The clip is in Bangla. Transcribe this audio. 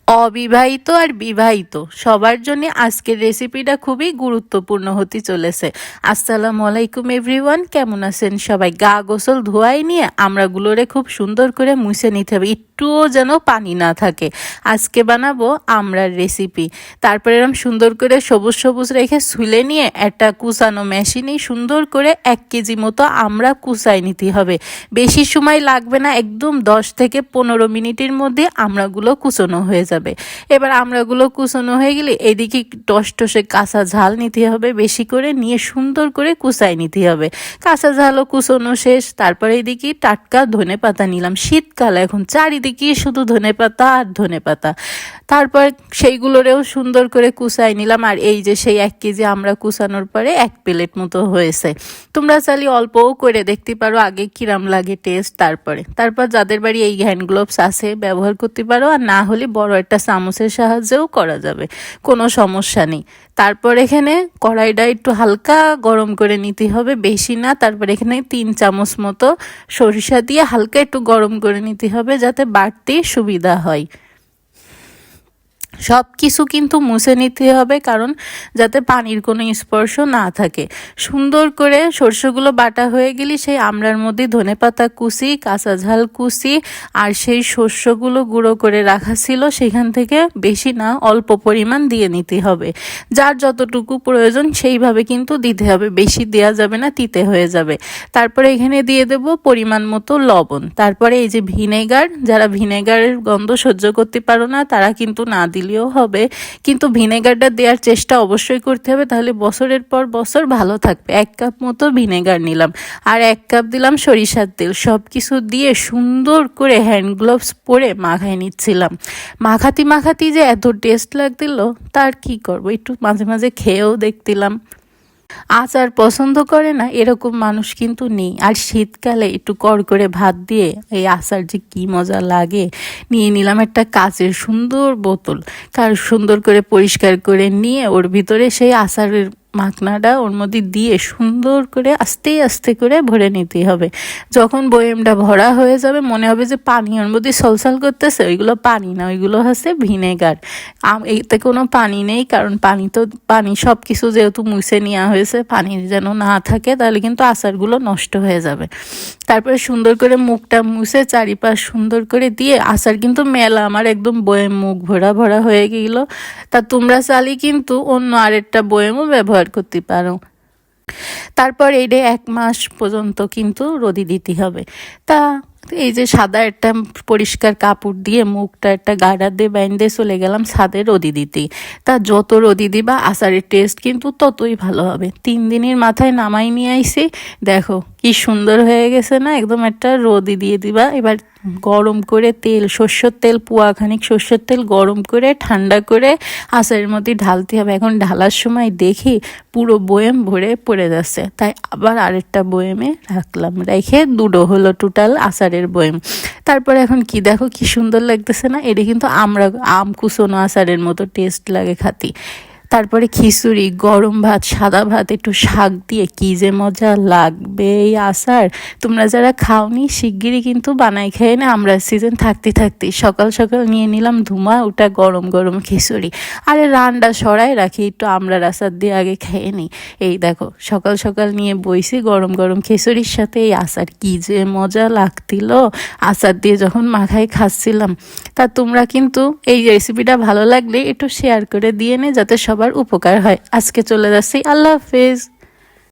অবিবাহিত আর বিবাহিত সবার জন্য আজকের রেসিপিটা খুবই গুরুত্বপূর্ণ হতে চলেছে। আসসালামু আলাইকুম এভরিওয়ান, কেমন আছেন সবাই? গা গোসল ধোয়াই নিয়ে আমড়াগুলোরে খুব সুন্দর করে মুছে নিতে হবে, একটুও যেন পানি না থাকে। আজকে বানাবো আমড়ার রেসিপি। তারপরে এরকম সুন্দর করে সবুজ সবুজ রেখে ছুলে নিয়ে একটা কুচানো মেশিনে সুন্দর করে 1 কেজি মতো আমড়া কুচাই নিতে হবে। বেশি সময় লাগবে না, একদম 10 থেকে 15 মিনিটের মধ্যে আমড়াগুলো কুচনো হয়ে যাবে। এবার আমড়াগুলো কুচানো হয়ে গেলে এদিকে টসটসে কাঁচা ঝাল নিতে হবে, বেশি করে নিয়ে সুন্দর করে কুচাই নিতে হবে। কাঁচা ঝালও কুচানো শেষ। তারপরে এদিকে টাটকা ধনেপাতা নিলাম, শীতকাল এখন চারিদিকে শুধু ধনেপাতা আর ধনেপাতা। তারপর সেইগুলোরেও সুন্দর করে কুচাই নিলাম। আর এই যে সেই 1 কেজি আমড়া কুচানোর পরে 1 প্লেট মতো হয়েছে। তোমরা চাইলে অল্পও করে দেখতে পারো আগে কিরাম লাগে টেস্ট। তারপর যাদের বাড়ি এই হ্যান্ড গ্লোভস আছে ব্যবহার করতে পারো, আর না হলে বড় একটা চামচের সাহায্যেও করা যাবে, কোনো সমস্যা নেই। তারপর এখানে কড়াইটা একটু হালকা গরম করে নিতে হবে, বেশি না। তারপর এখানে 3 চামচ মতো সরিষা দিয়ে হালকা একটু গরম করে নিতে হবে যাতে বাড়তে সুবিধা হয়। সব কিছু কিন্তু মুছে নিতে হবে, কারণ যাতে পানির কোনো স্পর্শ না থাকে। সুন্দর করে সরষেগুলো বাটা হয়ে গেলে সেই আমড়ার মধ্যে ধনেপাতা কুচি, কাঁচা ঝাল কুচি আর সেই শস্যগুলো গুঁড়ো করে রাখা ছিল সেখান থেকে বেশি না অল্প পরিমাণ দিয়ে নিতে হবে। যার যতটুকু প্রয়োজন সেইভাবে কিন্তু দিতে হবে, বেশি দেওয়া যাবে না, তিতে হয়ে যাবে। তারপরে এখানে দিয়ে দেব পরিমাণ মতো লবণ। তারপরে এই যে ভিনেগার, যারা ভিনেগারের গন্ধ সহ্য করতে পারো না তারা কিন্তু না দিলেও হবে, কিন্তু ভিনেগারটা দেওয়ার চেষ্টা অবশ্যই করতে হবে, তাহলে বছরের পর বছর ভালো থাকবে। 1 কাপ মতো ভিনেগার নিলাম আর 1 কাপ দিলাম সরিষার তেল। সব কিছু দিয়ে সুন্দর করে হ্যান্ড গ্লোভস পরে মাখাই নিচ্ছিলাম। মাখাতি যে এত টেস্ট লাগছিল তার কি করব, একটু মাঝে মাঝে খেয়েও দেখছিলাম। আচার পছন্দ করে না এরকম মানুষ কিন্তু নেই। আর শীতকালে একটু করে ভাত দিয়ে এই আচার যে কি মজা লাগে। নিয়ে নিলাম একটা কাচের সুন্দর বোতল, সুন্দর করে পরিষ্কার করে নিয়ে ওর ভিতরে সেই আচারের মাখনাটা ওর মধ্যে দিয়ে সুন্দর করে আস্তে আস্তে করে ভরে নিতে হবে। যখন বয়েমটা ভরা হয়ে যাবে মনে হবে যে পানি ওর মধ্যে সলসল করতেছে, ওইগুলো পানি না, ওইগুলো হচ্ছে ভিনেগার। এতে কোনো পানি নেই, কারণ পানি সব কিছু যেহেতু মুছে নেওয়া হয়েছে, পানি যেন না থাকে তাহলে কিন্তু আচারগুলো নষ্ট হয়ে যাবে। তারপরে সুন্দর করে মুখটা মুছে চারিপাশ সুন্দর করে দিয়ে আচার কিন্তু মেলা আমার একদম বয়েম মুখ ভরা ভরা হয়ে গেল। তা তোমরা চাইলে কিন্তু অন্য আরেকটা বয়েমও ব্যবহার করতে পারো। তারপর এইটা 1 মাস পর্যন্ত কিন্তু রোদে দিতে হবে। তা এই যে সাদা একটা পরিষ্কার কাপড় দিয়ে মুখটা একটা গার্ডার দিয়ে বাইন্ধে চলে গেলাম ছাদে রোদি দিতে। তা যত রোদি দিবা আচারের টেস্ট কিন্তু ততই ভালো হবে। 3 দিনের মাথায় নামাই নিয়ে আইছি, দেখো কি সুন্দর হয়ে গেছে না, একদম একটা রোদি দিয়ে দিবা। এবার গরম করে তেল, সর্ষের তেল, পুয়াখানিক সর্ষের তেল গরম করে ঠান্ডা করে আচারের মধ্যে ঢালতে হবে। এখন ঢালার সময় দেখি পুরো বয়েম ভরে পড়ে যাচ্ছে, তাই আবার আরেকটা বয়েমে রাখলাম, রেখে 2 হলো টোটাল আচারের বয়েম। তারপরে এখন কি দেখো কি সুন্দর লাগতেছে না, এটা কিন্তু আম কুচনো আচারের মতো টেস্ট লাগে খাতি। তারপরে খিচুড়ি, গরম ভাত, সাদা ভাত, একটু শাক দিয়ে কি যে মজা লাগবে এই আচার। তোমরা যারা খাওনি শিগগিরই কিন্তু বানাই খেয়ে না। আমরা সিজন থাকতে সকাল সকাল নিয়ে নিলাম ধুমা ওটা গরম গরম খিচুড়ি। আরে রান্না সরাই রাখি, একটু আমড়ার আচার দিয়ে আগে খেয়ে নিই। এই দেখো সকাল সকাল নিয়ে বইছি গরম গরম খিচুড়ির সাথে এই আচার, কি যে মজা লাগছিল আচার দিয়ে যখন মাখাই খাচ্ছিলাম। তা তোমরা কিন্তু এই রেসিপিটা ভালো লাগলে একটু শেয়ার করে দিয়ে নে, যাতে সবার উপকার হয়। আজকে চলে যাচ্ছি, আল্লাহ হাফেজ।